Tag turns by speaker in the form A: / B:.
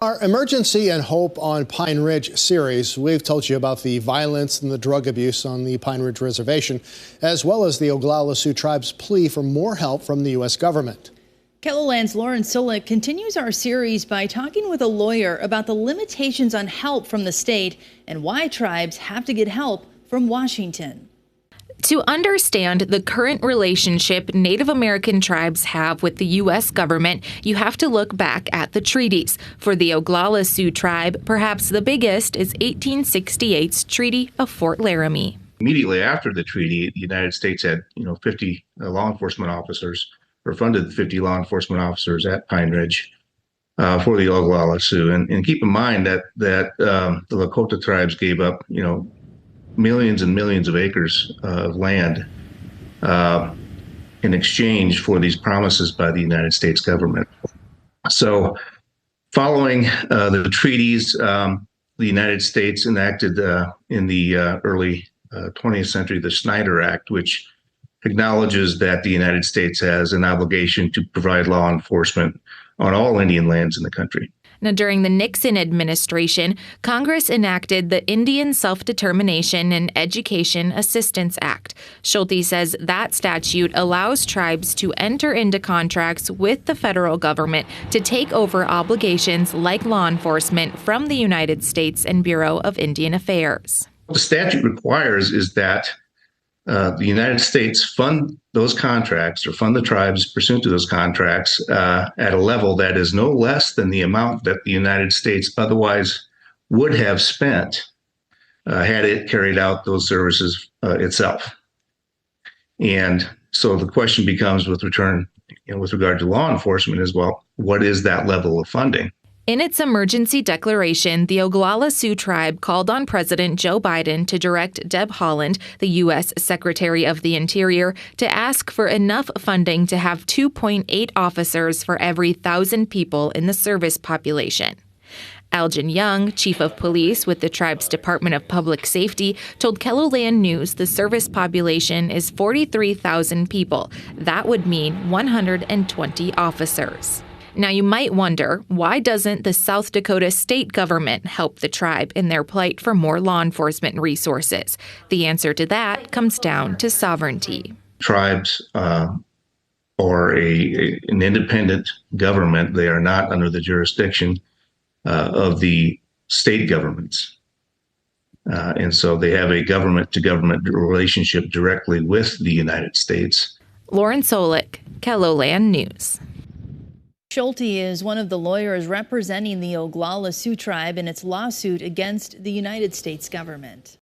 A: Our Emergency and Hope on Pine Ridge series, we've told you about the violence and the drug abuse on the Pine Ridge Reservation, as well as the Oglala Sioux Tribe's plea for more help from the U.S. government.
B: KELOLAND's Lauren Solich continues our series by talking with a lawyer about the limitations on help from the state and why tribes have to get help from Washington.
C: To understand the current relationship Native American tribes have with the U.S. government, you have to look back at the treaties. For the Oglala Sioux tribe, perhaps the biggest is 1868's Treaty of Fort Laramie.
D: Immediately after the treaty, the United States had 50 law enforcement officers, or funded 50 law enforcement officers at Pine Ridge for the Oglala Sioux. And keep in mind that the Lakota tribes gave up, millions and millions of acres of land in exchange for these promises by the United States government. So following the treaties, the United States enacted in the early 20th century the Snyder Act, which acknowledges that the United States has an obligation to provide law enforcement on all Indian lands in the country.
C: Now, during the Nixon administration, Congress enacted the Indian Self-Determination and Education Assistance Act. Schulte says that statute allows tribes to enter into contracts with the federal government to take over obligations like law enforcement from the United States and Bureau of Indian Affairs.
D: What the statute requires is that the United States fund those contracts or fund the tribes pursuant to those contracts at a level that is no less than the amount that the United States otherwise would have spent had it carried out those services itself. And so the question becomes with regard to law enforcement as well, what is that level of funding?
C: In its emergency declaration, the Oglala Sioux tribe called on President Joe Biden to direct Deb Haaland, the U.S. Secretary of the Interior, to ask for enough funding to have 2.8 officers for every 1,000 people in the service population. Elgin Young, chief of police with the tribe's Department of Public Safety, told KELOLAND News the service population is 43,000 people. That would mean 120 officers. Now, you might wonder, why doesn't the South Dakota state government help the tribe in their plight for more law enforcement resources? The answer to that comes down to sovereignty.
D: Tribes are an independent government. They are not under the jurisdiction of the state governments. And so they have a government-to-government relationship directly with the United States.
C: Lauren Solich, KELOLAND News.
B: Schulte is one of the lawyers representing the Oglala Sioux tribe in its lawsuit against the United States government.